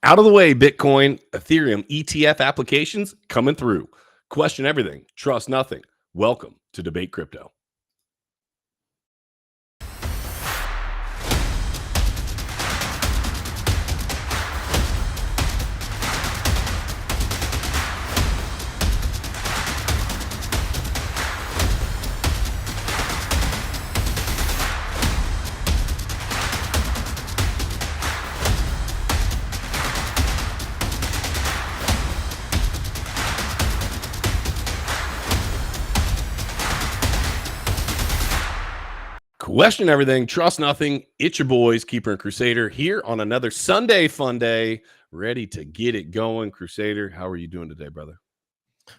Out of the way, Bitcoin, Ethereum, ETF applications coming through. Question everything, trust nothing. Welcome to Debate Crypto. Question everything, trust nothing. It's your boys, Keeper and Crusader, here on another Sunday fun day, ready to get it going. Crusader, how are you doing today, brother?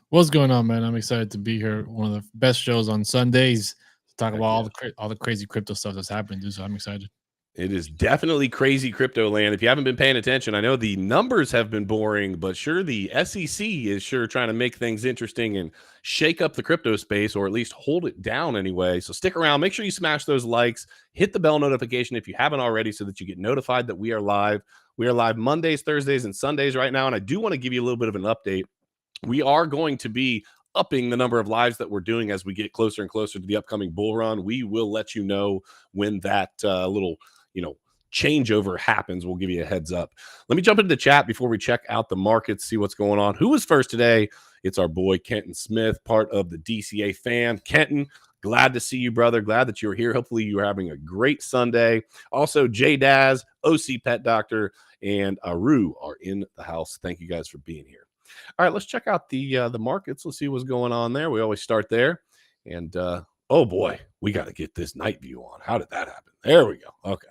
What's going on, man? I'm excited to be here. One of the best shows on Sundays to talk Heck about yeah. all the crazy crypto stuff that's happening, dude. So I'm excited. It is definitely crazy crypto land. If you haven't been paying attention, I know the numbers have been boring, but sure, the SEC is sure trying to make things interesting and shake up the crypto space, or at least hold it down anyway. So stick around. Make sure you smash those likes, hit the bell notification if you haven't already, so that you get notified that we are live. We are live Mondays, Thursdays, and Sundays right now. And I do want to give you a little bit of an update. We are going to be upping the number of lives that we're doing as we get closer and closer to the upcoming bull run. We will let you know when that little changeover happens. We'll give you a heads up. Let me jump into the chat before we check out the markets, see what's going on. Who was first today? It's our boy Kenton Smith, part of the DCA fan. Kenton, glad to see you, brother. Glad that you're here. Hopefully you're having a great Sunday. Also, J Daz, OC Pet Doctor, and Aru are in the house. Thank you guys for being here. All right, let's check out the markets. Let's see what's going on there. We always start there. And oh boy, we got to get this night view on. How did that happen? There we go. Okay.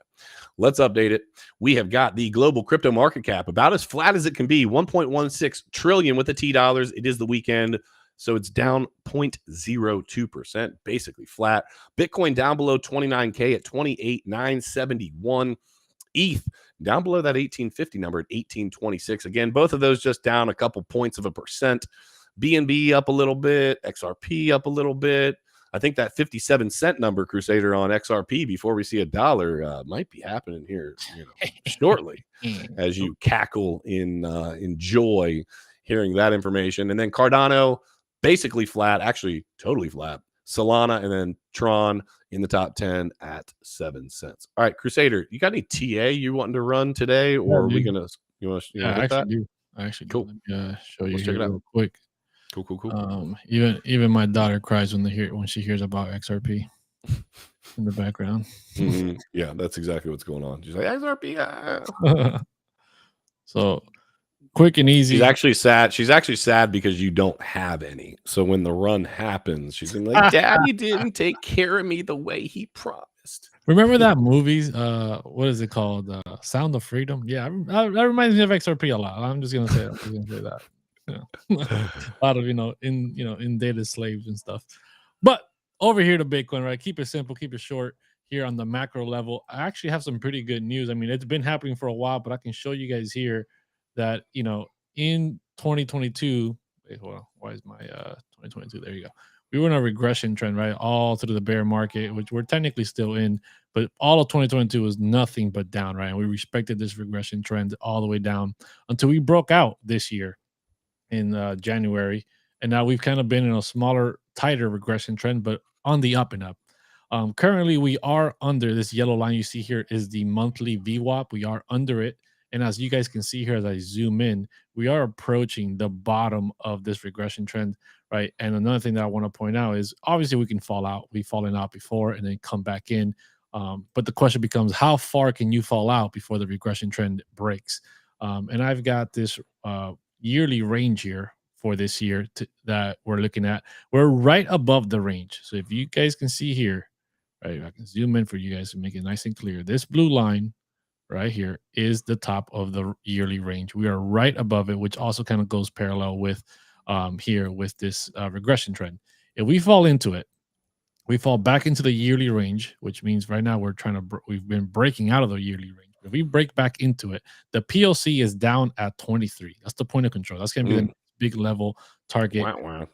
Let's update it. We have got the global crypto market cap about as flat as it can be, 1.16 trillion with the T dollars. It is the weekend, so it's down 0.02%, basically flat. Bitcoin down below 29K at 28,971. ETH down below that 1850 number at 1826. Again, both of those just down a couple points of a percent. BNB up a little bit, XRP up a little bit. I think that 57-cent number, Crusader, on XRP before we see a dollar might be happening here shortly as you cackle in joy hearing that information. And then Cardano basically flat, actually totally flat. Solana and then Tron in the top 10 at 7 cents. All right, Crusader, you got any TA you wanting to run today, or are we going to I actually do. Cool. Let me show you Let's check here it out real quick. Cool. Even my daughter cries when she hears about XRP in the background. Mm-hmm. Yeah, that's exactly what's going on. She's like, XRP. So quick and easy. She's actually sad because you don't have any. So when the run happens, she's like, Daddy didn't take care of me the way he promised. Remember that movie? What is it called? Sound of Freedom. Yeah, that reminds me of XRP a lot. I'm just gonna say that. A lot of indented slaves and stuff. But over here to Bitcoin, right? Keep it simple, keep it short. Here on the macro level, I actually have some pretty good news. I mean, it's been happening for a while, but I can show you guys here that in 2022. Wait, hold on. Why is my 2022? There you go. We were in a regression trend, right? All through the bear market, which we're technically still in, but all of 2022 was nothing but down, right? And we respected this regression trend all the way down until we broke out this year in January. And now we've kind of been in a smaller, tighter regression trend, but on the up and up. Currently, we are under this yellow line you see here is the monthly VWAP. We are under it. And as you guys can see here, as I zoom in, we are approaching the bottom of this regression trend, right? And another thing that I want to point out is obviously we can fall out. We've fallen out before and then come back in. But the question becomes, how far can you fall out before the regression trend breaks? And I've got this yearly range here for this year that we're looking at. We're right above the range. So if you guys can see here, right, I can zoom in for you guys to make it nice and clear. This blue line right here is the top of the yearly range. We are right above it, which also kind of goes parallel with here with this regression trend. If we fall into it, we fall back into the yearly range, which means right now we've been breaking out of the yearly range. If we break back into it, the PLC is down at 23. That's the point of control. That's going to be the big level target. Wow.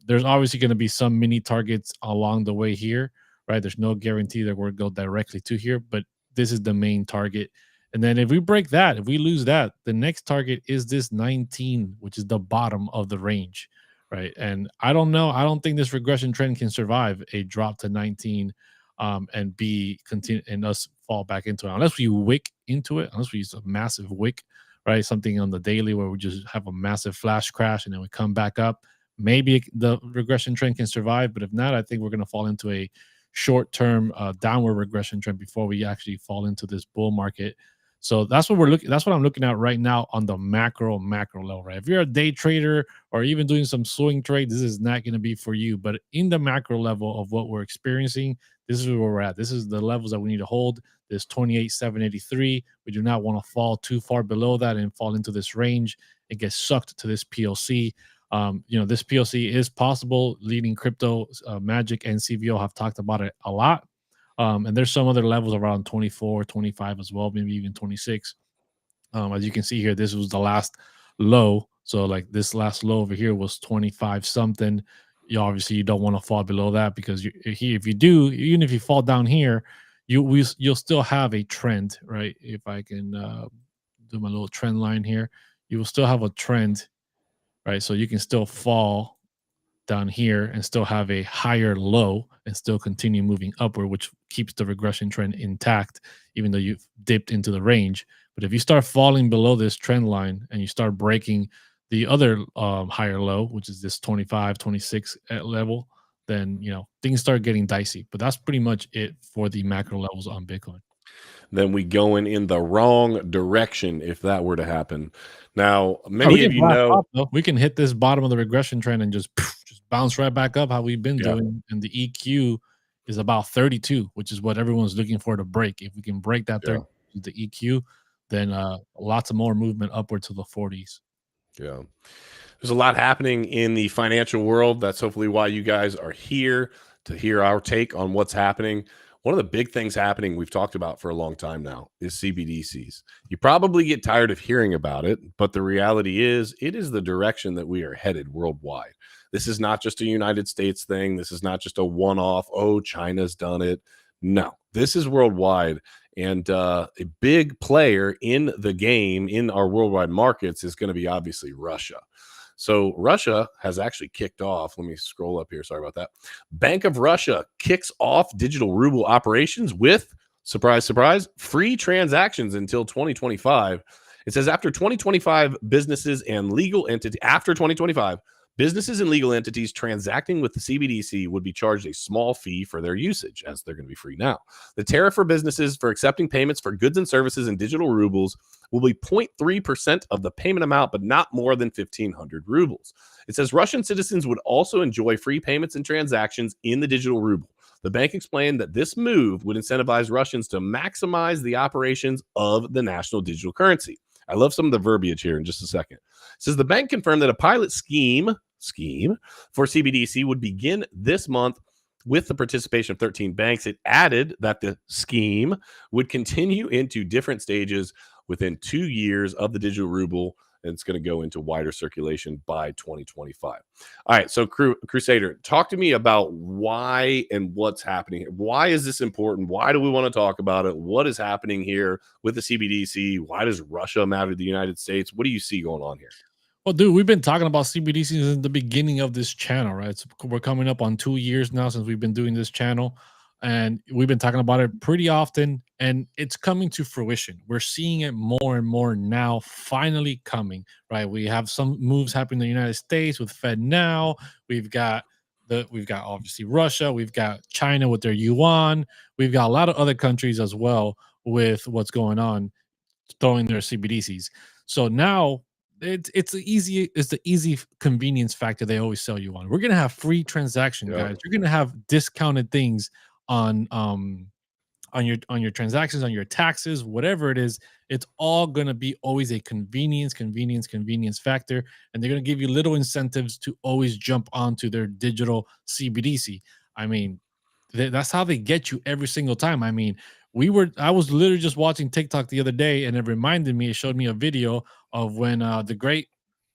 There's obviously going to be some mini targets along the way here, right? There's no guarantee that we're going to go directly to here, but this is the main target. And then if we break that, if we lose that, the next target is this 19, which is the bottom of the range, right? And I don't know. I don't think this regression trend can survive a drop to 19 and be continue and us fall back into it unless we wick into it, unless we use a massive wick, right? Something on the daily where we just have a massive flash crash and then we come back up. Maybe the regression trend can survive, but if not, I think we're going to fall into a short-term downward regression trend before we actually fall into this bull market. So that's what we're looking. That's what I'm looking at right now on the macro level, right? If you're a day trader or even doing some swing trade, this is not going to be for you. But in the macro level of what we're experiencing, this is where we're at. This is the levels that we need to hold. This 28,783. We do not want to fall too far below that and fall into this range. It gets sucked to this PLC. This PLC is possible. Leading crypto, Magic and CVO have talked about it a lot. And there's some other levels around 24, 25 as well, maybe even 26. As you can see here, this was the last low. So like this last low over here was 25 something. You don't want to fall below that because if you do, even if you fall down here, you'll still have a trend, right? If I can do my little trend line here, you will still have a trend, right? So you can still fall down here and still have a higher low and still continue moving upward, which keeps the regression trend intact, even though you've dipped into the range. But if you start falling below this trend line and you start breaking the other higher low, which is this 25, 26 level, then things start getting dicey. But that's pretty much it for the macro levels on Bitcoin. Then we going in the wrong direction if that were to happen. Now, many of you know we can hit this bottom of the regression trend and just bounce right back up how we've been doing. And the EQ is about 32, which is what everyone's looking for to break. If we can break that the EQ, then lots of more movement upward to the 40s. Yeah. There's a lot happening in the financial world. That's hopefully why you guys are here to hear our take on what's happening. One of the big things happening we've talked about for a long time now is CBDCs. You probably get tired of hearing about it, but the reality is it is the direction that we are headed worldwide. This is not just a United States thing. This is not just a one-off, oh, China's done it. No, this is worldwide. And a big player in the game in our worldwide markets is going to be obviously Russia. So Russia has actually kicked off. Let me scroll up here. Sorry about that. Bank of Russia kicks off digital ruble operations with, surprise, surprise, free transactions until 2025. It says after 2025, businesses and legal entities, after 2025, businesses and legal entities transacting with the CBDC would be charged a small fee for their usage, as they're going to be free now. The tariff for businesses for accepting payments for goods and services in digital rubles will be 0.3% of the payment amount, but not more than 1,500 rubles. It says Russian citizens would also enjoy free payments and transactions in the digital ruble. The bank explained that this move would incentivize Russians to maximize the operations of the national digital currency. I love some of the verbiage here in just a second. It says the bank confirmed that a pilot scheme for CBDC would begin this month with the participation of 13 banks. It added that the scheme would continue into different stages within 2 years of the digital ruble, and it's going to go into wider circulation by 2025. All right, so Crusader, talk to me about why and what's happening here. Why is this important? Why do we want to talk about it? What is happening here with the CBDC? Why does Russia matter to the United States? What do you see going on here? Well, dude, we've been talking about CBDC since the beginning of this channel, right? So we're coming up on 2 years now since we've been doing this channel, and we've been talking about it pretty often, and it's coming to fruition. We're seeing it more and more now, finally coming, right? We have some moves happening in the United States with Fed now. We've got obviously Russia. We've got China with their yuan. We've got a lot of other countries as well with what's going on, throwing their CBDCs. So now it's the easy convenience factor they always sell you on. We're gonna have free transaction, guys. You're gonna have discounted things on your transactions, on your taxes, whatever it is. It's all gonna be always a convenience factor, and they're gonna give you little incentives to always jump onto their digital CBDC. I mean, that's how they get you every single time. I mean, I was literally just watching TikTok the other day, and it showed me a video of when the great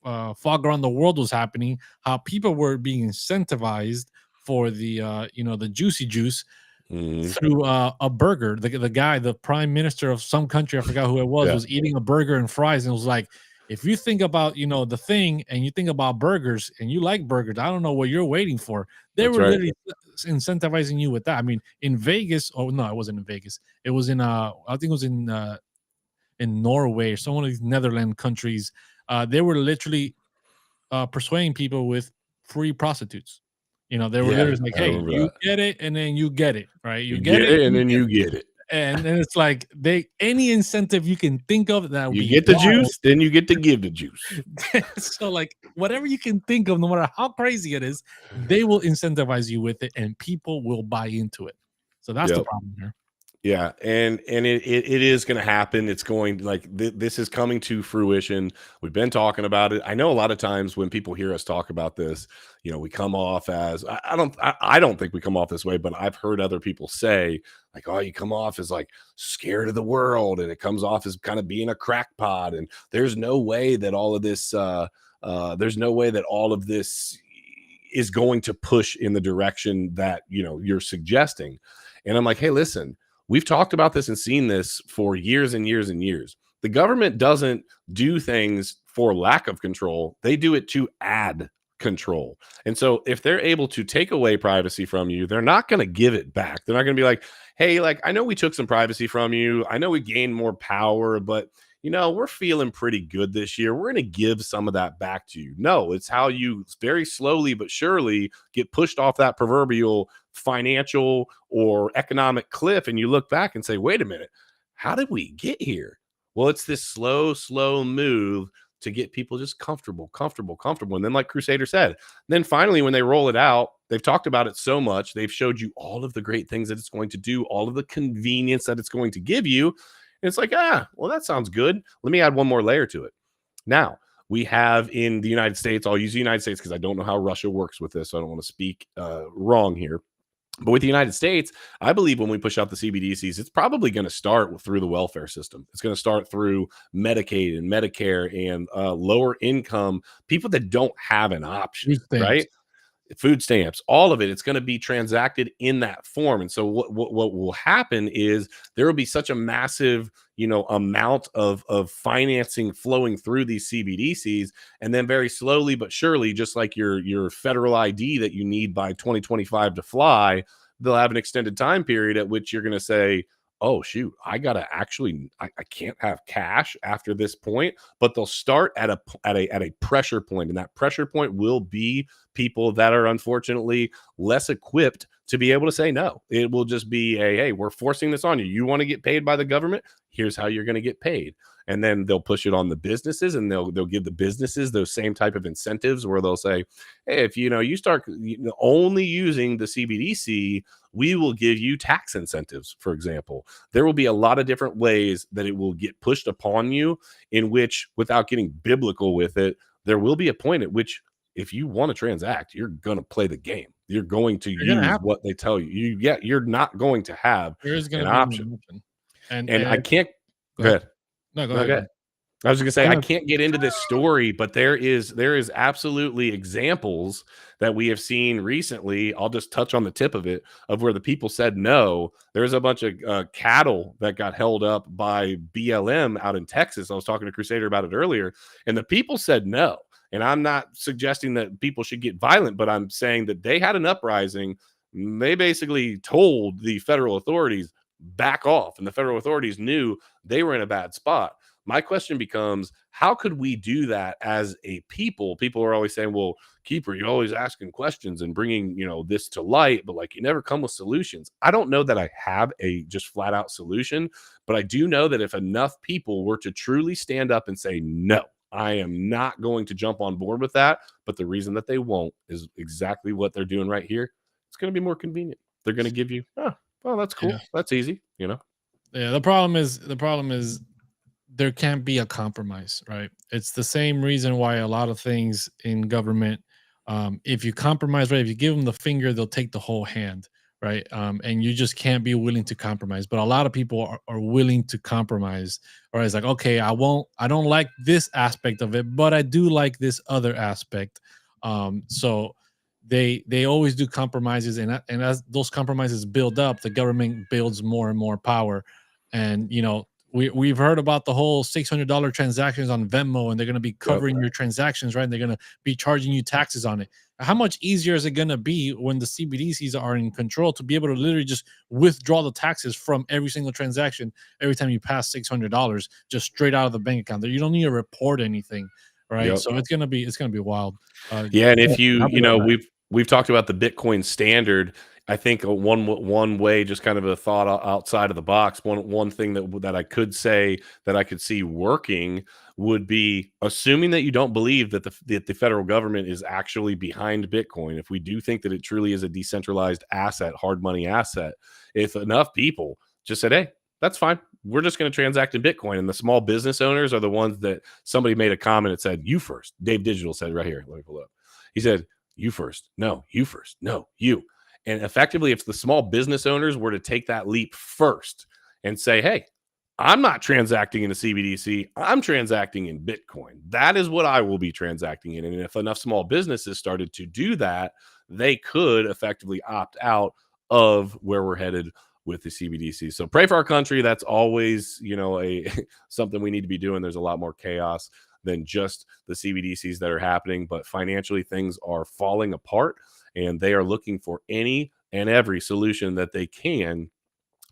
fog around the world was happening, how people were being incentivized for the the juicy juice through a burger. The guy, the prime minister of some country, I forgot who it was eating a burger and fries, and was like, if you think about, the thing, and you think about burgers, and you like burgers, I don't know what you're waiting for. They were literally incentivizing you with that. I mean, in Vegas, no, it wasn't in Vegas. It was in I think it was in Norway or some of these Netherlands countries. They were literally persuading people with free prostitutes. They were literally like, hey, you get it, and then you get it, right? You get it, and then you get it. And it's like any incentive you can think of that would you be get the juice, then you get to give the juice. So like whatever you can think of, no matter how crazy it is, they will incentivize you with it, and people will buy into it. So that's the problem here. Yeah, and it is going to happen. It's going this is coming to fruition. We've been talking about it. I know a lot of times when people hear us talk about this, we come off as I don't think we come off this way, but I've heard other people say like, oh, you come off as like scared of the world, and it comes off as kind of being a crackpot, and there's no way that all of this is going to push in the direction that you're suggesting. And I'm like, hey, listen. We've talked about this and seen this for years and years and years. The government doesn't do things for lack of control. They do it to add control. And so if they're able to take away privacy from you, they're not going to give it back. They're not going to be like, hey, I know we took some privacy from you. I know we gained more power, but we're feeling pretty good this year. We're going to give some of that back to you. No, it's how you very slowly but surely get pushed off that proverbial financial or economic cliff. And you look back and say, wait a minute, how did we get here? Well, it's this slow move to get people just comfortable. And then like Crusader said, then finally, when they roll it out, they've talked about it so much. They've showed you all of the great things that it's going to do, all of the convenience that it's going to give you. And it's like, well, that sounds good. Let me add one more layer to it. Now, we have in the United States, I'll use the United States because I don't know how Russia works with this, so I don't want to speak wrong here. But with the United States, I believe when we push out the CBDCs, it's probably going to start through the welfare system. It's going to start through Medicaid and Medicare and lower income people that don't have an option, right? Food stamps, all of it. It's going to be transacted in that form. And so what will happen is there will be such a massive, amount of financing flowing through these CBDCs. And then very slowly but surely, just like your federal ID that you need by 2025 to fly, they'll have an extended time period at which you're going to say, oh, shoot, I can't have cash after this point, but they'll start at a pressure point. And that pressure point will be people that are unfortunately less equipped to be able to say no. It will just be hey, we're forcing this on you. You want to get paid by the government? Here's how you're going to get paid. And then they'll push it on the businesses, and they'll give the businesses those same type of incentives where they'll say, hey, if you start only using the CBDC, we will give you tax incentives, for example. There will be a lot of different ways that it will get pushed upon you, in which, without getting biblical with it, there will be a point at which if you want to transact, you're going to play the game. You're going to use what they tell you. You're not going to have an option. And I can't go ahead. No, go ahead. I was going to say, I can't get into this story, but there is absolutely examples that we have seen recently. I'll just touch on the tip of it, of where the people said no. There's a bunch of cattle that got held up by BLM out in Texas. I was talking to Crusader about it earlier, and the people said no. And I'm not suggesting that people should get violent, but I'm saying that they had an uprising. They basically told the federal authorities, back off. And the federal authorities knew they were in a bad spot. My question becomes, how could we do that as a people? People are always saying, well, Keeper, you're always asking questions and bringing, this to light, but you never come with solutions. I don't know that I have a just flat out solution, but I do know that if enough people were to truly stand up and say, no, I am not going to jump on board with that. But the reason that they won't is exactly what they're doing right here. It's going to be more convenient. They're going to give you, well, that's cool. Yeah. That's easy, Yeah, the problem is there can't be a compromise, right? It's the same reason why a lot of things in government, if you compromise, right, if you give them the finger, they'll take the whole hand, right? And you just can't be willing to compromise. But a lot of people are willing to compromise, or it's like, okay, I don't like this aspect of it, but I do like this other aspect. So they always do compromises, and as those compromises build up, the government builds more and more power. And we've heard about the whole $600 transactions on Venmo, and they're going to be covering your transactions, right? And they're going to be charging you taxes on it. How much easier is it going to be when the CBDCs are in control to be able to literally just withdraw the taxes from every single transaction every time you pass $600 just straight out of the bank account? You don't need to report anything, right? So it's gonna be wild. Yeah, and if we've talked about the Bitcoin standard. I think one way, just kind of a thought outside of the box. One thing that I could say that I could see working would be, assuming that you don't believe that the federal government is actually behind Bitcoin. If we do think that it truly is a decentralized asset, hard money asset, if enough people just said, "Hey, that's fine, we're just going to transact in Bitcoin," and the small business owners are the ones that somebody made a comment that said, "You first." Dave Digital said right here. Let me pull up. He said, "You first. No, you first. No, you." And effectively, if the small business owners were to take that leap first and say, "Hey, I'm not transacting in a CBDC, I'm transacting in Bitcoin. That is what I will be transacting in." And if enough small businesses started to do that, they could effectively opt out of where we're headed with the CBDC. So pray for our country. That's always, something we need to be doing. There's a lot more chaos than just the CBDCs that are happening, but financially things are falling apart. And they are looking for any and every solution that they can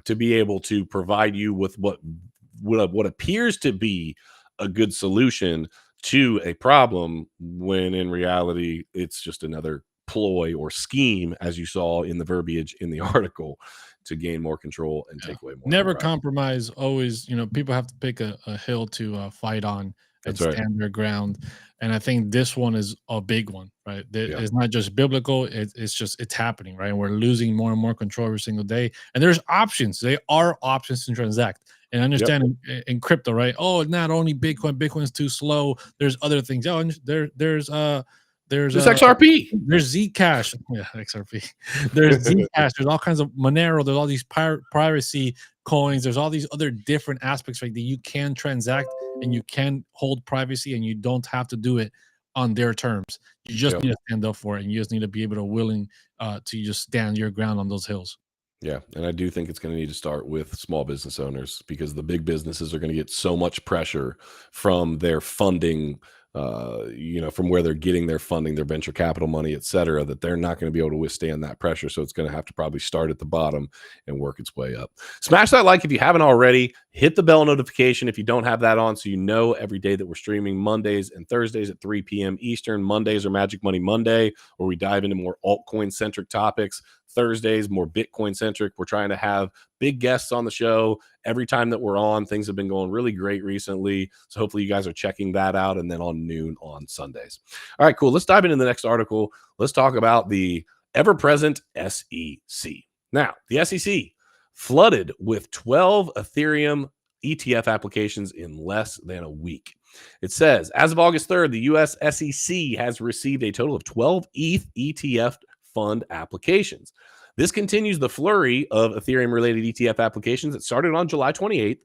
to be able to provide you with what appears to be a good solution to a problem, when in reality it's just another ploy or scheme, as you saw in the verbiage in the article, to gain more control and take away more. Never compromise. Always, people have to pick a hill to fight on and stand their ground. And I think this one is a big one, right? It's not just biblical. It's happening, right? And we're losing more and more control every single day. And there's options. There are options to transact. And understand in crypto, right? Oh, not only Bitcoin. Bitcoin's too slow. There's other things. Oh, there's XRP. There's Zcash. Yeah, XRP. There's Zcash. There's all kinds of Monero. There's all these privacy coins. There's all these other different aspects, right, that you can transact and you can hold privacy, and you don't have to do it on their terms. You just need to stand up for it, and you just need to be able to willing to just stand your ground on those hills. Yeah, and I do think it's going to need to start with small business owners, because the big businesses are going to get so much pressure from their funding, from where they're getting their funding, their venture capital money, et cetera, that they're not going to be able to withstand that pressure. So it's going to have to probably start at the bottom and work its way up. Smash that like if you haven't already. Hit the bell notification if you don't have that on, so you know every day that we're streaming Mondays and Thursdays at 3 p.m. Eastern. Mondays are Magic Money Monday, where we dive into more altcoin-centric topics. Thursdays, more Bitcoin-centric. We're trying to have big guests on the show every time that we're on. Things have been going really great recently, so hopefully you guys are checking that out. And then on noon on Sundays. All right, cool. Let's dive into the next article. Let's talk about the ever-present SEC. Now, the SEC flooded with 12 Ethereum ETF applications in less than a week. It says, as of August 3rd, the U.S. SEC has received a total of 12 ETH ETF fund applications. This continues the flurry of Ethereum-related ETF applications that started on July 28th,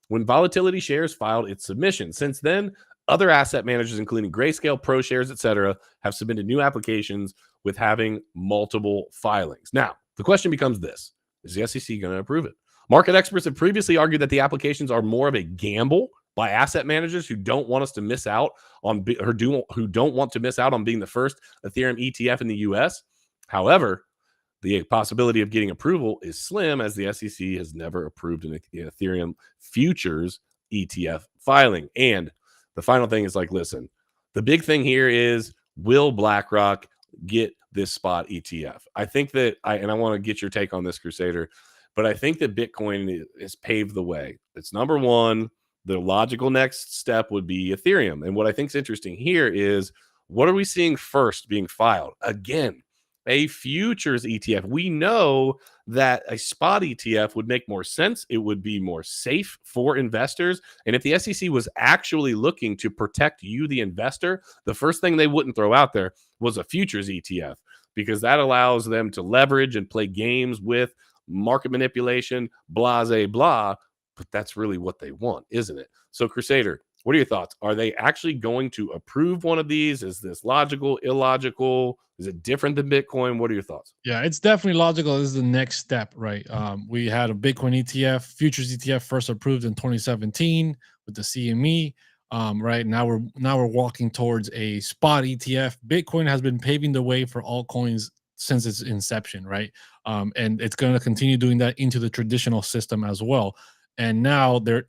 when Volatility Shares filed its submission. Since then, other asset managers, including Grayscale, ProShares, etc., have submitted new applications with having multiple filings. Now, the question becomes this: is the SEC going to approve it? Market experts have previously argued that the applications are more of a gamble by asset managers who don't want us to miss out on, who don't want to miss out on being the first Ethereum ETF in the U.S. However, the possibility of getting approval is slim, as the SEC has never approved an Ethereum futures ETF filing. And the final thing is, listen, the big thing here is, will BlackRock get this spot ETF? I think that I want to get your take on this, Crusader, but I think that Bitcoin has paved the way. It's number one. The logical next step would be Ethereum. And what I think is interesting here is, what are we seeing first being filed? Again, a futures ETF. We know that a spot ETF would make more sense. It would be more safe for investors. And if the SEC was actually looking to protect you, the investor, the first thing they wouldn't throw out there was a futures ETF, because that allows them to leverage and play games with market manipulation, blah, blah. But that's really what they want, isn't it? So, Crusader, What are your thoughts? Are they actually going to approve one of these? Is this logical, illogical? Is it different than Bitcoin? What are your thoughts? Yeah, it's definitely logical. This is the next step, right? We had a Bitcoin ETF, futures ETF, first approved in 2017 with the CME. Right now we're walking towards a spot ETF. Bitcoin has been paving the way for altcoins since its inception, right? And it's going to continue doing that into the traditional system as well. And now there's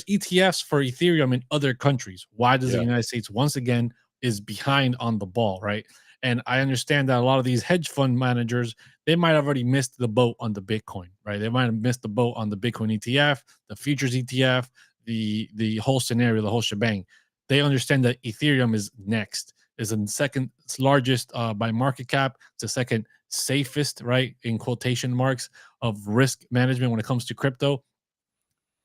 ETFs for Ethereum in other countries. Why does the Yeah. United States once again is behind on the ball, right? And I understand that a lot of these hedge fund managers, they might have already missed the boat on the Bitcoin, right? They might have missed the boat on the Bitcoin ETF, the futures ETF, the whole scenario, the whole shebang. They understand that Ethereum is next, is the second largest by market cap. It's the second safest, right, in quotation marks, of risk management when it comes to crypto.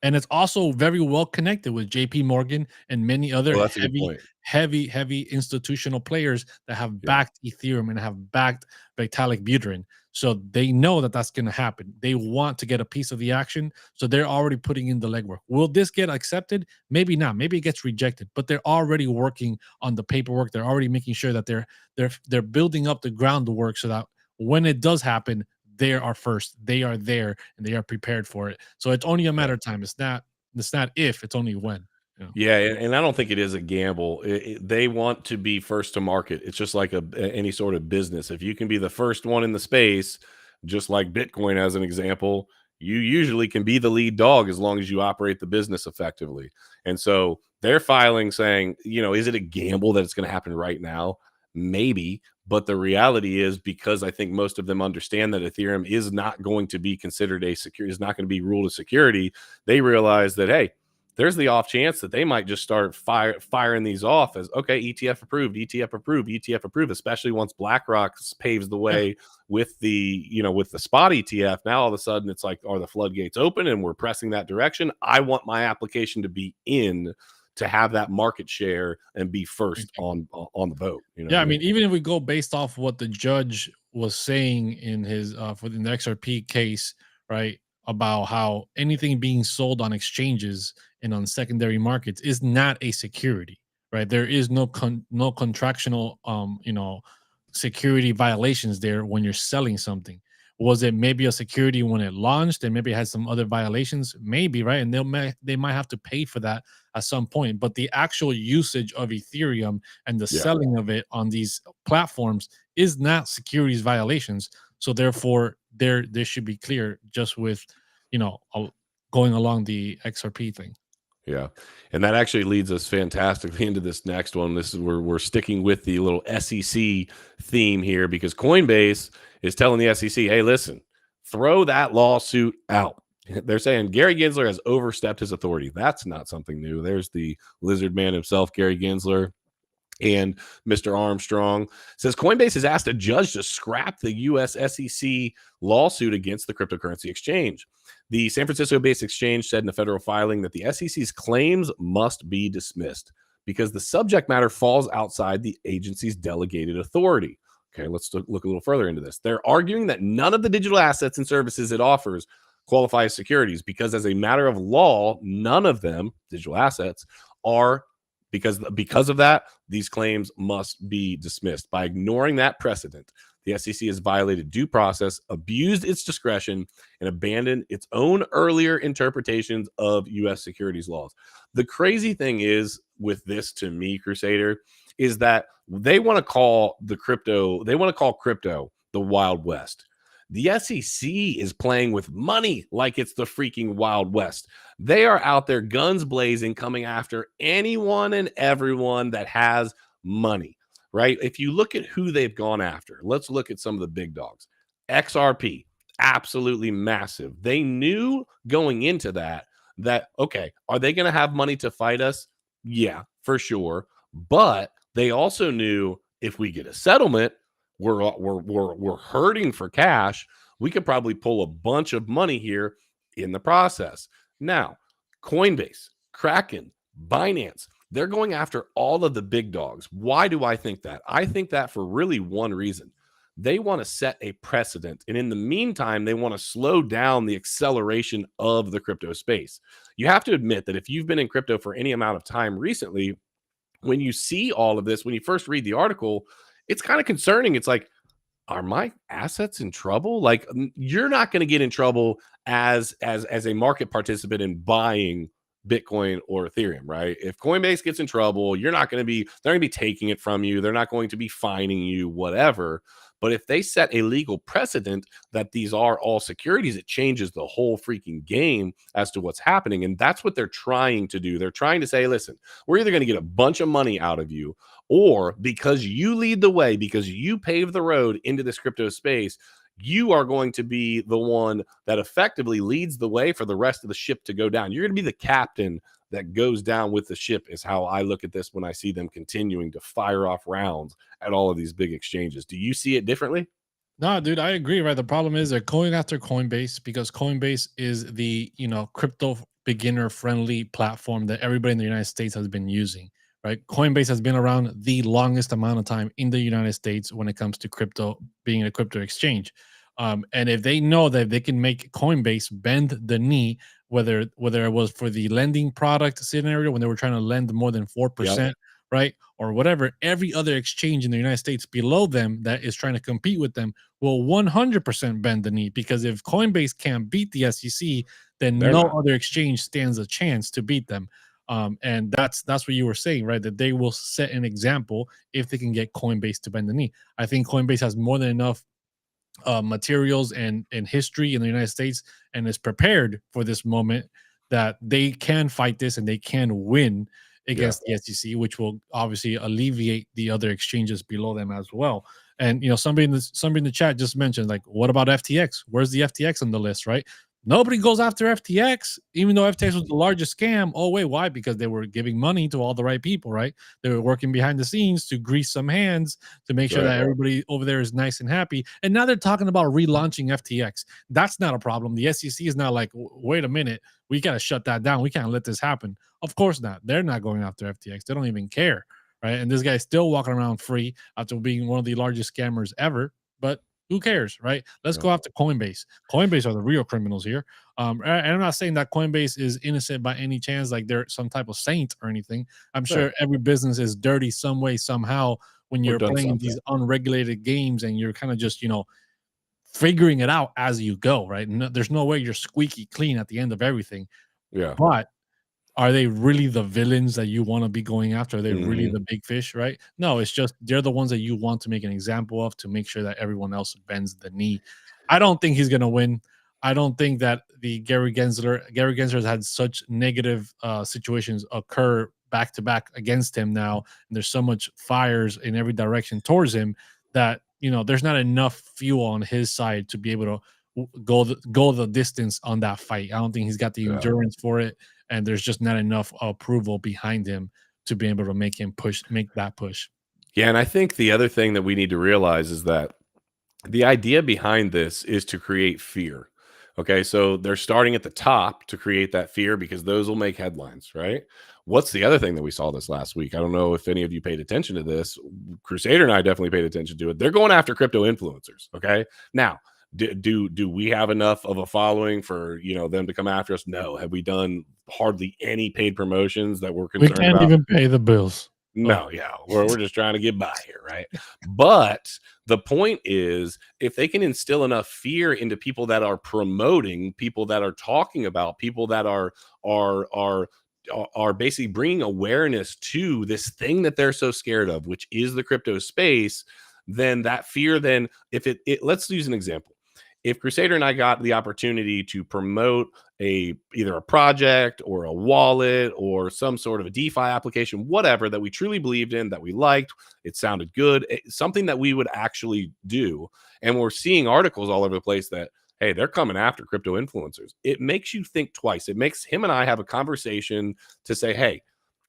And it's also very well connected with JP Morgan and many other Well, that's a good point. heavy institutional players that have Yeah. backed Ethereum and have backed Vitalik Buterin. So they know that that's going to happen. They want to get a piece of the action. So they're already putting in the legwork. Will this get accepted? Maybe not. Maybe it gets rejected, but they're already working on the paperwork. They're already making sure that they're building up the groundwork so that when it does happen, they are first. They are there and they are prepared for it. So it's only a matter of time. It's not if, it's only when. You know? Yeah, and I don't think it is a gamble. They want to be first to market. It's just like any sort of business. If you can be the first one in the space, just like Bitcoin as an example, you usually can be the lead dog as long as you operate the business effectively. And so they're filing saying, is it a gamble that it's going to happen right now? Maybe, but the reality is, because I think most of them understand that Ethereum is not going to be considered is not going to be ruled a security. They realize that, hey, there's the off chance that they might just start firing these off as, okay, ETF approved, ETF approved, ETF approved, especially once BlackRock paves the way with the spot ETF. Now all of a sudden it's like, are the floodgates open and we're pressing that direction? I want my application to be in to have that market share and be first on the boat. Yeah, I mean, even if we go based off what the judge was saying in his for the XRP case, right, about how anything being sold on exchanges and on secondary markets is not a security, right? There is no contractual security violations there when you're selling something. Was it maybe a security when it launched and maybe it had some other violations? Maybe, right? And they might have to pay for that at some point. But the actual usage of Ethereum and the selling of it on these platforms is not securities violations. So therefore, there should be clear just with going along the XRP thing. Yeah. And that actually leads us fantastically into this next one. This is where we're sticking with the little SEC theme here, because Coinbase is telling the SEC, hey, listen, throw that lawsuit out. They're saying Gary Gensler has overstepped his authority. That's not something new. There's the lizard man himself, Gary Gensler. And Mr. Armstrong says Coinbase has asked a judge to scrap the U.S. SEC lawsuit against the cryptocurrency exchange. The San Francisco-based exchange said in a federal filing that the SEC's claims must be dismissed because the subject matter falls outside the agency's delegated authority. Okay, let's look a little further into this. They're arguing that none of the digital assets and services it offers qualify as securities because, as a matter of law, none of them, digital assets, are. Because of that, these claims must be dismissed. By ignoring that precedent, the SEC has violated due process, abused its discretion, and abandoned its own earlier interpretations of U.S. securities laws. The crazy thing is with this, to me, Crusader, is that they want to call crypto the Wild West. The SEC is playing with money like it's the freaking Wild West. They are out there guns blazing, coming after anyone and everyone that has money, right? If you look at who they've gone after, let's look at some of the big dogs. XRP, absolutely massive. They knew going into that, okay, are they going to have money to fight us? Yeah, for sure. But they also knew if we get a settlement, we're hurting for cash. We could probably pull a bunch of money here in the process. Now, Coinbase, Kraken, Binance, they're going after all of the big dogs. Why do I think that? I think that for really one reason. They want to set a precedent. And in the meantime, they want to slow down the acceleration of the crypto space. You have to admit that if you've been in crypto for any amount of time recently, when you see all of this, when you first read the article, it's kind of concerning. It's like, are my assets in trouble? Like, you're not going to get in trouble as a market participant in buying Bitcoin or Ethereum, right? If Coinbase gets in trouble, you're not going to be, they're going to be taking it from you. They're not going to be fining you, whatever. But if they set a legal precedent that these are all securities, it changes the whole freaking game as to what's happening. And that's what they're trying to do. They're trying to say, listen, we're either going to get a bunch of money out of you, or because you lead the way, because you pave the road into this crypto space, you are going to be the one that effectively leads the way for the rest of the ship to go down. You're going to be the captain that goes down with the ship, is how I look at this when I see them continuing to fire off rounds at all of these big exchanges. Do you see it differently? No, dude, I agree. Right. The problem is they're going after Coinbase because Coinbase is the crypto beginner friendly platform that everybody in the United States has been using. Right. Coinbase has been around the longest amount of time in the United States when it comes to crypto being a crypto exchange. And if they know that they can make Coinbase bend the knee, whether it was for the lending product scenario when they were trying to lend more than 4%, right, or whatever, every other exchange in the United States below them that is trying to compete with them will 100% bend the knee, because if Coinbase can't beat the SEC, then They're no not. other exchange stands a chance to beat them. And that's what you were saying, right? That they will set an example if they can get Coinbase to bend the knee. I think Coinbase has more than enough materials and history in the United States and is prepared for this moment that they can fight this and they can win against the SEC, which will obviously alleviate the other exchanges below them as well. And somebody in the chat just mentioned, like, what about FTX? Where's the FTX on the list, right? Nobody goes after FTX, even though FTX was the largest scam. Oh, wait, why? Because they were giving money to all the right people, right? They were working behind the scenes to grease some hands to make sure that everybody over there is nice and happy. And now they're talking about relaunching FTX. That's not a problem. The SEC is not like, wait a minute, we got to shut that down. We can't let this happen. Of course not. They're not going after FTX. They don't even care, right? And this guy's still walking around free after being one of the largest scammers ever. But who cares, right? Let's go after Coinbase. Coinbase are the real criminals here. And I'm not saying that Coinbase is innocent by any chance, like they're some type of saint or anything. I'm sure every business is dirty some way, somehow, when you're playing these unregulated games and you're kind of just, figuring it out as you go, right? No, there's no way you're squeaky clean at the end of everything. Yeah. But are they really the villains that you want to be going after? Are they really the big fish, right? No, it's just they're the ones that you want to make an example of to make sure that everyone else bends the knee. I don't think he's going to win. I don't think that the Gary Gensler has had such negative situations occur back to back against him now. And there's so much fires in every direction towards him that, there's not enough fuel on his side to be able to go the distance on that fight. I don't think he's got the endurance for it. And there's just not enough approval behind him to be able to make that push. Yeah, and I think the other thing that we need to realize is that the idea behind this is to create fear. Okay, so they're starting at the top to create that fear because those will make headlines, right? What's the other thing that we saw this last week? I don't know if any of you paid attention to this. Crusader and I definitely paid attention to it. They're going after crypto influencers. Okay, now do we have enough of a following for them to come after us? No. Have we done hardly any paid promotions that we're concerned about? We can't even pay the bills. No, yeah, we're just trying to get by here, right? But the point is, if they can instill enough fear into people that are promoting, people that are talking about, people that are basically bringing awareness to this thing that they're so scared of, which is the crypto space, then that fear, then if it let's use an example. If Crusader and I got the opportunity to promote either a project or a wallet or some sort of a DeFi application, whatever, that we truly believed in, that we liked, it sounded good, something that we would actually do, and we're seeing articles all over the place that, hey, they're coming after crypto influencers, it makes you think twice. It makes him and I have a conversation to say, hey,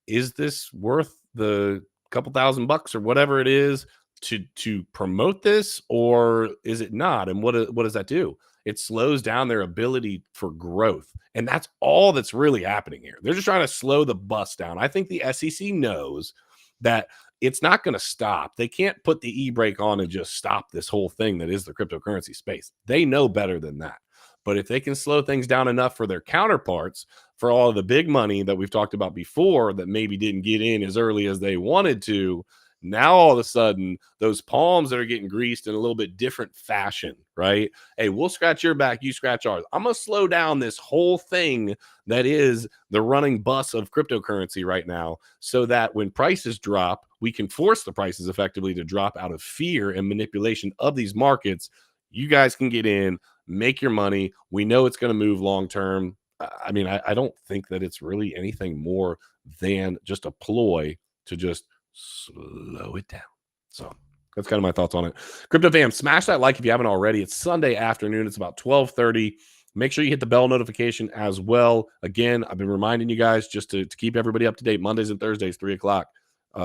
is this worth the couple $1,000 or whatever it is to promote this, or is it not? And what does that do? It slows down their ability for growth. And that's all that's really happening here. They're just trying to slow the bus down. I think the SEC knows that it's not going to stop. They can't put the e-brake on and just stop this whole thing that is the cryptocurrency space. They know better than that. But if they can slow things down enough for their counterparts, for all of the big money that we've talked about before that maybe didn't get in as early as they wanted to, now all of a sudden those palms that are getting greased in a little bit different fashion, right? Hey, we'll scratch your back, you scratch ours. I'm going to slow down this whole thing that is the running bus of cryptocurrency right now, so that when prices drop, we can force the prices effectively to drop out of fear and manipulation of these markets. You guys can get in, make your money. We know it's going to move long term. I mean, I don't think that it's really anything more than just a ploy to just slow it down. So that's kind of my thoughts on it. Crypto fam, smash that like if you haven't already. It's Sunday afternoon. It's about 12:30. Make sure you hit the bell notification as well. Again, I've been reminding you guys just to keep everybody up to date. Mondays and Thursdays, 3 o'clock.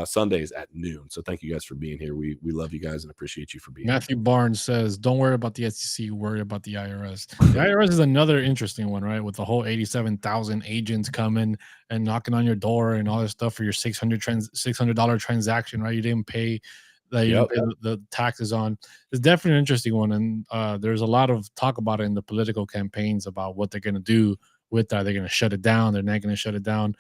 Sundays at noon. So thank you guys for being here. We love you guys and appreciate you for being Matthew here. Barnes says, don't worry about the SEC, worry about the IRS. The IRS is another interesting one, right? With the whole 87,000 agents coming and knocking on your door and all this stuff for your $600 transaction, right? You didn't pay that you didn't pay the taxes on. It's definitely an interesting one. And there's a lot of talk about it in the political campaigns about what they're going to do with that. They're going to shut it down. They're not going to shut it down.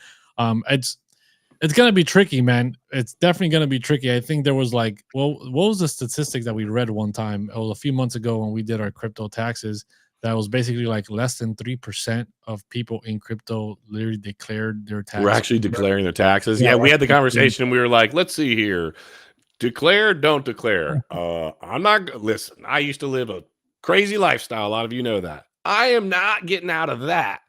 It's going to be tricky, man. It's definitely going to be tricky. I think there was like, well, what was the statistic that we read one time? It was a few months ago when we did our crypto taxes. That was basically like less than 3% of people in crypto literally declared their taxes. We're actually declaring their taxes. Yeah, we had the conversation and we were like, let's see here. Declare, don't declare. I'm not, listen, I used to live a crazy lifestyle. A lot of you know that. I am not getting out of that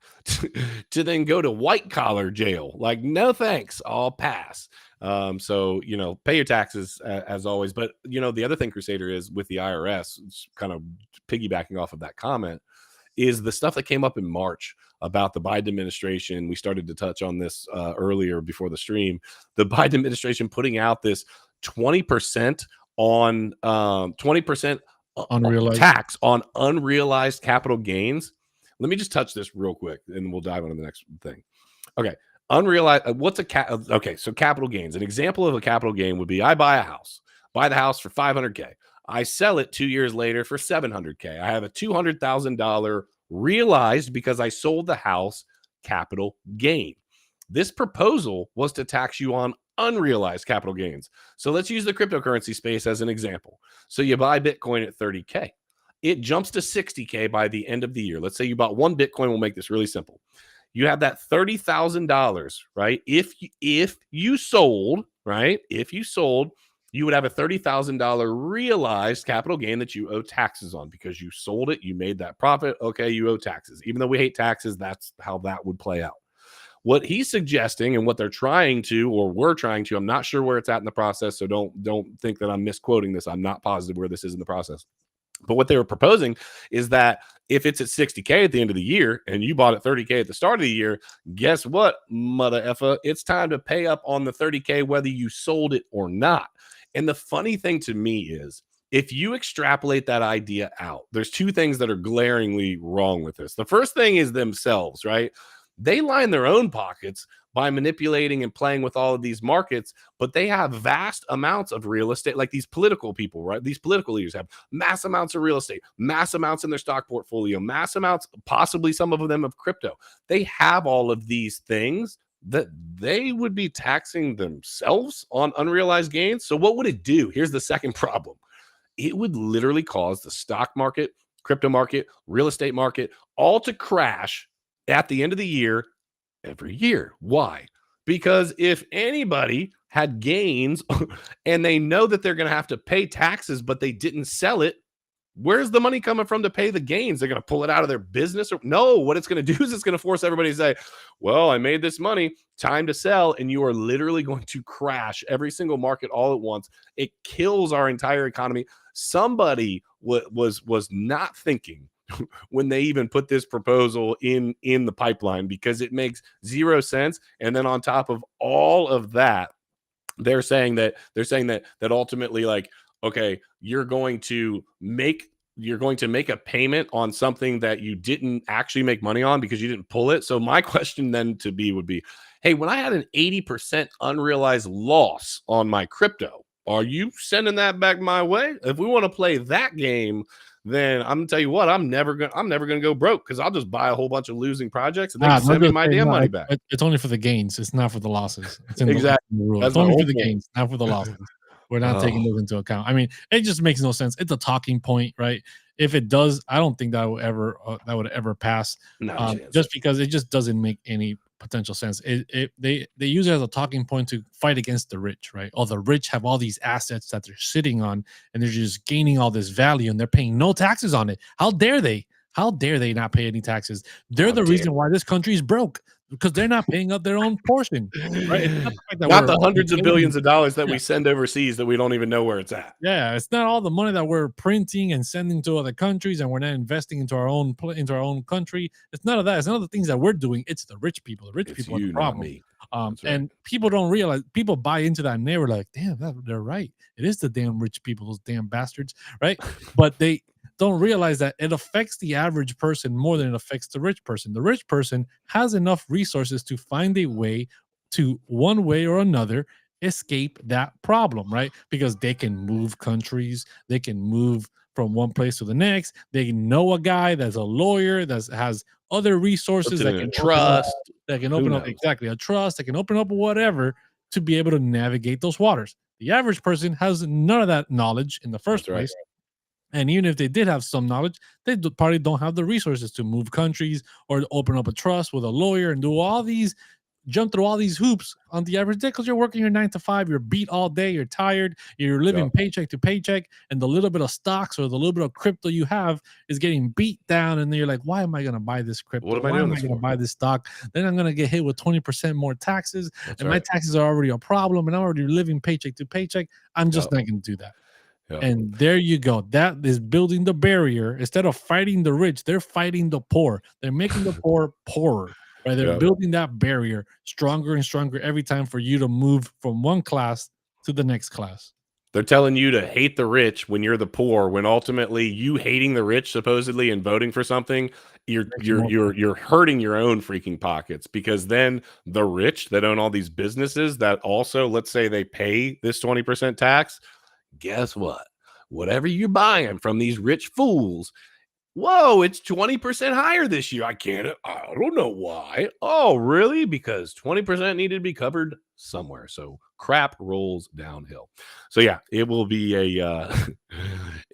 to then go to white collar jail. Like, no thanks, I'll pass. So, you know, pay your taxes as always. But, you know, the other thing, Crusader, is with the IRS, it's kind of piggybacking off of that comment, is the stuff that came up in March about the Biden administration. We started to touch on this earlier before the stream. The Biden administration putting out this 20% on 20% Unrealized tax on unrealized capital gains. Let me just touch this real quick and we'll dive into the next thing. Okay. Unrealized. What's okay. So capital gains, an example of a capital gain would be I buy the house for $500K. I sell it 2 years later for $700K. I have a $200,000 realized because I sold the house capital gain. This proposal was to tax you on unrealized capital gains. So let's use the cryptocurrency space as an example. So you buy Bitcoin at 30K. It jumps to 60K by the end of the year. Let's say you bought one Bitcoin. We'll make this really simple. You have that $30,000, right? If you sold, right? If you sold, you would have a $30,000 realized capital gain that you owe taxes on because you sold it. You made that profit. Okay, you owe taxes. Even though we hate taxes, that's how that would play out. What he's suggesting and what they're trying to, or we're trying to, I'm not sure where it's at in the process, so don't think that I'm misquoting this. I'm not positive where this is in the process. But what they were proposing is that if it's at 60K at the end of the year and you bought at 30K at the start of the year, guess what, mother effer? It's time to pay up on the 30K whether you sold it or not. And the funny thing to me is, if you extrapolate that idea out, there's two things that are glaringly wrong with this. The first thing is themselves, right? They line their own pockets by manipulating and playing with all of these markets, but they have vast amounts of real estate, like these political people, right? These political leaders have mass amounts of real estate, mass amounts in their stock portfolio, mass amounts, possibly some of them of crypto. They have all of these things that they would be taxing themselves on unrealized gains. So what would it do? Here's the second problem. It would literally cause the stock market, crypto market, real estate market, all to crash at the end of the year every year. Why? Because if anybody had gains and they know that they're going to have to pay taxes, but they didn't sell it, where's the money coming from to pay the gains? They're going to pull it out of their business? Or no, what it's going to do is it's going to force everybody to say, well, I made this money, time to sell. And you are literally going to crash every single market all at once. It kills our entire economy. Somebody was not thinking when they even put this proposal in the pipeline, because it makes zero sense. And then on top of all of that, they're saying that ultimately, like, okay, you're going to make a payment on something that you didn't actually make money on because you didn't pull it. So my question then would be, hey, when I had an 80% unrealized loss on my crypto, are you sending that back my way? If we want to play that game, then I'm gonna tell you what, I'm never gonna go broke because I'll just buy a whole bunch of losing projects and they can They'll send me just my say, damn "No, money back. it's only for the gains. It's not for the losses." It's in Exactly. the rule. That's It's my only whole for the point. gains, not for the losses. We're not taking Oh, those into account. I mean, it just makes no sense. It's a talking point, right? If it does, I don't think that would ever pass, no chance. just because it just doesn't make any potential sense. They use it as a talking point to fight against the rich, right? Oh, the rich have all these assets that they're sitting on, and they're just gaining all this value, and they're paying no taxes on it. How dare they? How dare they not pay any taxes? They're How the dare reason why this country is broke because they're not paying up their own portion, right? It's not the fact that not we're the hundreds of inflating. billions of dollars that Yeah. we send overseas that we don't even know where it's at. Yeah, it's not all the money that we're printing and sending to other countries, and we're not investing into our own into our own country. It's none of that. It's none of the things that we're doing. It's the rich people. The rich It's people are the you, not problem. me. That's right. And people don't realize. People buy into that, and they're like, "Damn, they're right. It is the damn rich people, those damn bastards, right?" But they don't realize that it affects the average person more than it affects the rich person. The rich person has enough resources to find a way to, one way or another, escape that problem, right? Because they can move countries, they can move from one place to the next. They know a guy that's a lawyer that has other Puts resources it in a trust. that can Who open up knows? exactly a trust, that can open up whatever to be able to navigate those waters. The average person has none of that knowledge in the That's first right. place. And even if they did have some knowledge, they probably don't have the resources to move countries or to open up a trust with a lawyer and do all these, jump through all these hoops on the average day because you're working your 9 to 5, you're beat all day, you're tired, you're living Yep. paycheck to paycheck, and the little bit of stocks or the little bit of crypto you have is getting beat down. And then you're like, why am I going to buy this What crypto? am I Why doing am I this going to for? buy this stock? Then I'm going to get hit with 20% more taxes, That's and my right. taxes are already a problem, and I'm already living paycheck to paycheck. I'm just Yep. not going to do that. Yep. And there you go. That is building the barrier. Instead of fighting the rich, they're fighting the poor. They're making the poor poorer, right? They're Yep. building that barrier stronger and stronger every time for you to move from one class to the next class. They're telling you to hate the rich when you're the poor, when ultimately you hating the rich supposedly and voting for something, you're Makes you you're more you're you're hurting your own freaking pockets because then the rich that own all these businesses that also, let's say they pay this 20% tax, guess what? Whatever you're buying from these rich fools, whoa, it's 20% higher this year. I don't know why. Oh, really? Because 20% needed to be covered somewhere. So crap rolls downhill. So yeah, it will be a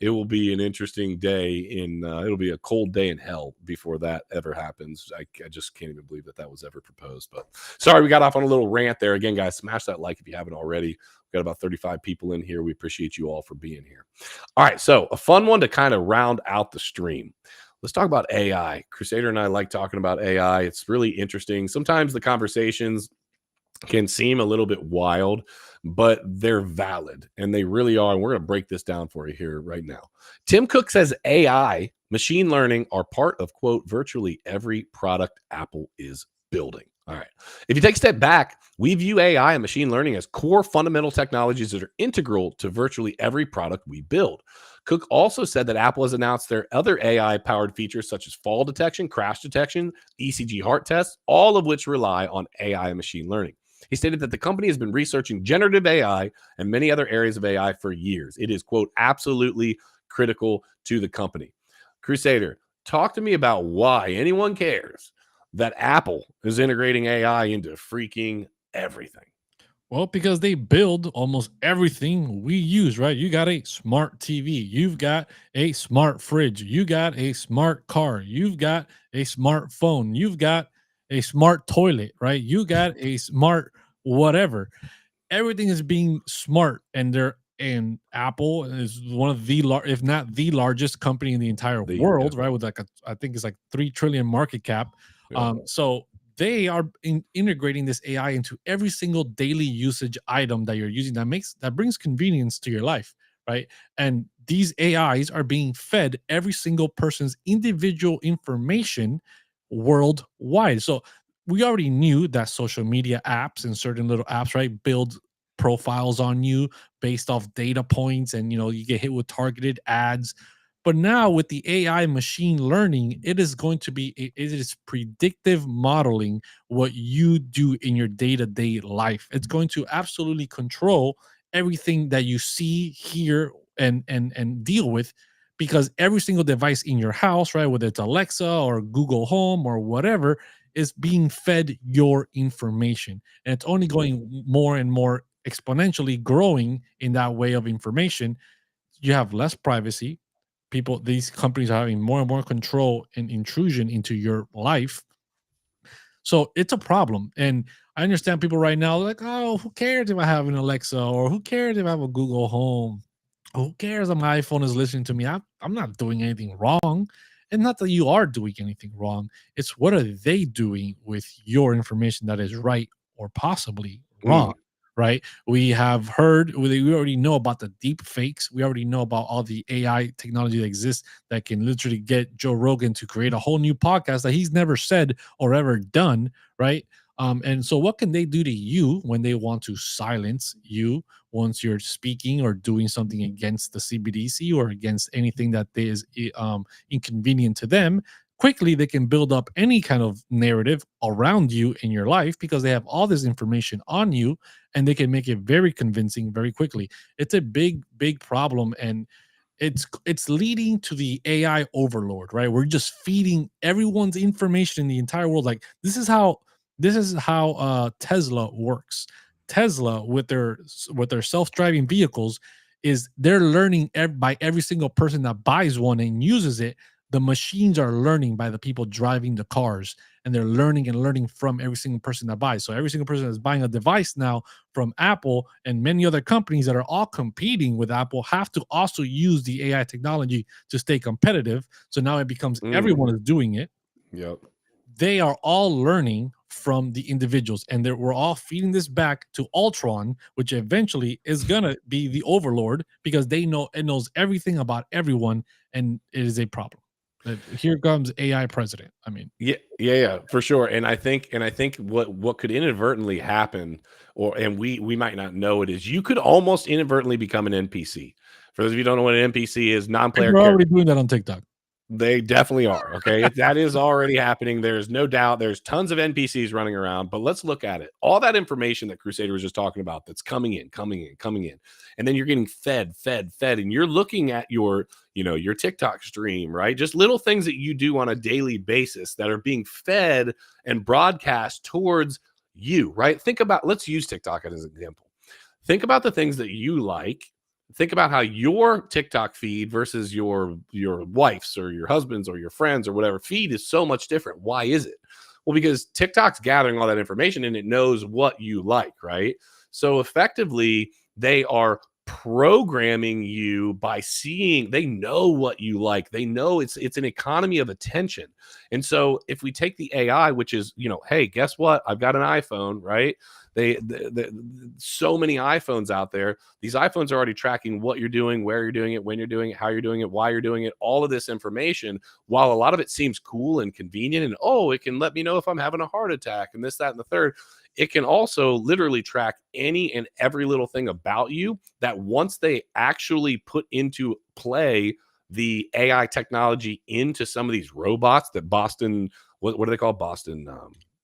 it will be an interesting day it'll be a cold day in hell before that ever happens. I just can't even believe that that was ever proposed. But sorry, we got off on a little rant there. Again, guys, smash that like if you haven't already. We've got about 35 people in here. We appreciate you all for being here. All right, so a fun one to kind of round out the stream. Let's talk about AI. Crusader and I like talking about AI. It's really interesting. Sometimes the conversations can seem a little bit wild, but they're valid and they really are. And we're going to break this down for you here right now. Tim Cook says AI, machine learning are part of, quote, virtually every product Apple is building. All right. If you take a step back, we view AI and machine learning as core fundamental technologies that are integral to virtually every product we build. Cook also said that Apple has announced their other AI-powered features such as fall detection, crash detection, ECG heart tests, all of which rely on AI and machine learning. He stated that the company has been researching generative AI and many other areas of AI for years. It is, quote, absolutely critical to the company. Crusader, talk to me about why anyone cares that Apple is integrating AI into freaking everything. Well, because they build almost everything we use, right? You got a smart TV, you've got a smart fridge, you got a smart car, you've got a smartphone, you've got a smart toilet, right? You got a smart whatever. Everything is being smart, and Apple is one of the if not the largest company in the entire world, right? With like I think it's like 3 trillion market cap. So they are integrating this AI into every single daily usage item that you're using. That brings convenience to your life, right? And these AIs are being fed every single person's individual information worldwide. So we already knew that social media apps and certain little apps, right, build profiles on you based off data points, and you get hit with targeted ads. But now with the AI machine learning, it is going to be it is predictive modeling what you do in your day-to-day life. It's going to absolutely control everything that you see, hear, and deal with, because every single device in your house, right, whether it's Alexa or Google Home or whatever, is being fed your information. And it's only going more and more exponentially growing in that way of information. You have less privacy. These companies are having more and more control and intrusion into your life. So it's a problem. And I understand people right now like, oh, who cares if I have an Alexa, or who cares if I have a Google Home? Who cares if my iPhone is listening to me? I'm not doing anything wrong. And not that you are doing anything wrong. It's what are they doing with your information that is right or possibly wrong, Mm. right? We have heard, we already know about the deep fakes. We already know about all the AI technology that exists that can literally get Joe Rogan to create a whole new podcast that he's never said or ever done, right? And so what can they do to you when they want to silence you once you're speaking or doing something against the CBDC or against anything that is inconvenient to them? Quickly, they can build up any kind of narrative around you in your life because they have all this information on you, and they can make it very convincing very quickly. It's a big, big problem, and it's leading to the AI overlord, right? We're just feeding everyone's information in the entire world. Like this is how Tesla works. Tesla with their self-driving vehicles is they're learning by every single person that buys one and uses it. The machines are learning by the people driving the cars, and they're learning and learning from every single person that buys. So every single person that's buying a device now from Apple and many other companies that are all competing with Apple have to also use the AI technology to stay competitive. So now it becomes Mm. everyone is doing it. Yep. They are all learning from the individuals, and we're all feeding this back to Ultron, which eventually is gonna be the overlord because it knows everything about everyone, and it is a problem. Here comes AI president. I mean, Yeah, for sure. And I think what could inadvertently happen, and we might not know it, is you could almost inadvertently become an NPC. For those of you who don't know what an NPC is, non-player people are already character. doing that on TikTok. They definitely are. Okay. That is already happening. There's no doubt. There's tons of NPCs running around, but let's look at it. All that information that Crusader was just talking about that's coming in, coming in, coming in. And then you're getting fed, fed, fed. And you're looking at your TikTok stream, right? Just little things that you do on a daily basis that are being fed and broadcast towards you, right? Let's use TikTok as an example. Think about the things that you like. Think about how your TikTok feed versus your wife's or your husband's or your friends or whatever feed is so much different. Why is it? Well, because TikTok's gathering all that information and it knows what you like, right? So effectively, they are programming you by seeing, they know what you like. They know it's an economy of attention. And so if we take the AI, which is, hey, guess what? I've got an iPhone, right? So many iPhones out there. These iPhones are already tracking what you're doing, where you're doing it, when you're doing it, how you're doing it, why you're doing it, all of this information. While a lot of it seems cool and convenient, and it can let me know if I'm having a heart attack and this, that, and the third, it can also literally track any and every little thing about you that once they actually put into play the AI technology into some of these robots that Boston, what do they call Boston?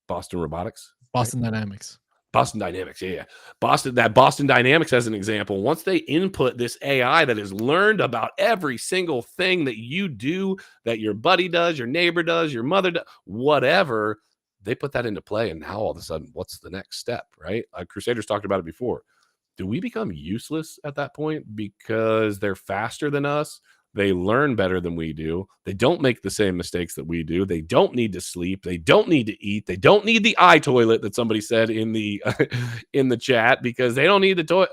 Boston Robotics, right? Boston Dynamics. Boston Dynamics, yeah. Boston Dynamics as an example. Once they input this AI that has learned about every single thing that you do, that your buddy does, your neighbor does, your mother does, whatever, they put that into play. And now all of a sudden, what's the next step, right? Crusaders talked about it before. Do we become useless at that point because they're faster than us? They learn better than we do. They don't make the same mistakes that we do. They don't need to sleep. They don't need to eat. They don't need the eye toilet that somebody said in the in the chat, because they don't need the toilet.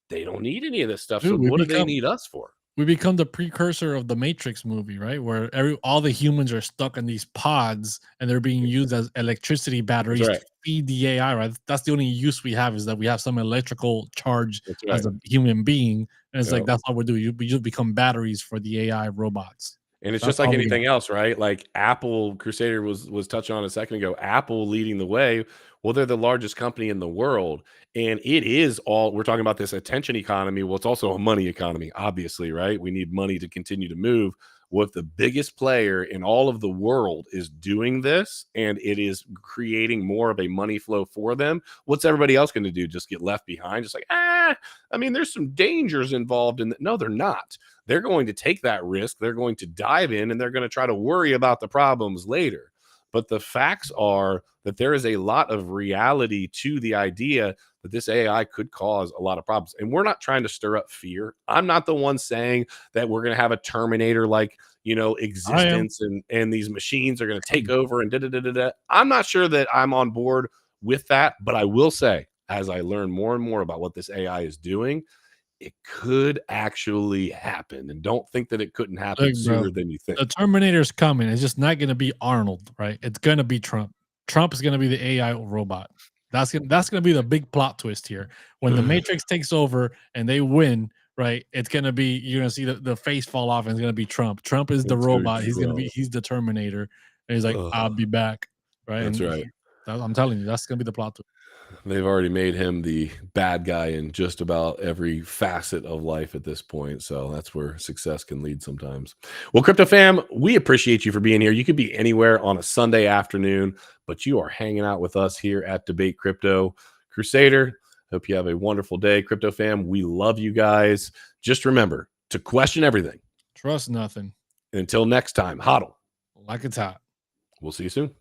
They don't need any of this stuff. So Dude, what do they need us for? we become the precursor of the Matrix movie, right? Where all the humans are stuck in these pods and they're being used as electricity batteries That's right. to feed the AI, right? That's the only use we have, is that we have some electrical charge That's as right. a human being. And it's like, Yep. that's all we're doing. We just become batteries for the AI robots. And it's That's just like all we got. anything else, right? Like Apple, Crusader was touching on a second ago. Apple leading the way. Well, they're the largest company in the world, and it is all, we're talking about this attention economy. Well, it's also a money economy, obviously, right? We need money to continue to move. What the biggest player in all of the world is doing this, and it is creating more of a money flow for them. What's everybody else going to do? Just get left behind? Just like, I mean, there's some dangers involved in that. No, they're not. They're going to take that risk. They're going to dive in, and they're going to try to worry about the problems later. But the facts are that there is a lot of reality to the idea that this AI could cause a lot of problems. And we're not trying to stir up fear. I'm not the one saying that we're going to have a Terminator like, existence and these machines are going to take over and da. I'm not sure that I'm on board with that, but I will say, as I learn more and more about what this AI is doing, it could actually happen. And don't think that it couldn't happen sooner than you think. The Terminator's coming. It's just not going to be Arnold, right? It's going to be Trump. Trump is going to be the AI robot. That's going to be the big plot twist here. When the Matrix takes over and they win, right? It's going to be, you're going to see the face fall off and it's going to be Trump. Trump is the robot. He's the Terminator. And he's like, I'll be back. Right. That's right. I'm telling you, that's going to be the plot twist. They've already made him the bad guy in just about every facet of life at this point. So that's where success can lead sometimes. Well, Crypto Fam, we appreciate you for being here. You could be anywhere on a Sunday afternoon, but you are hanging out with us here at Debate Crypto. Crusader, hope you have a wonderful day. Crypto Fam, we love you guys. Just remember to question everything. Trust nothing. And until next time, hodl like it's hot. We'll see you soon.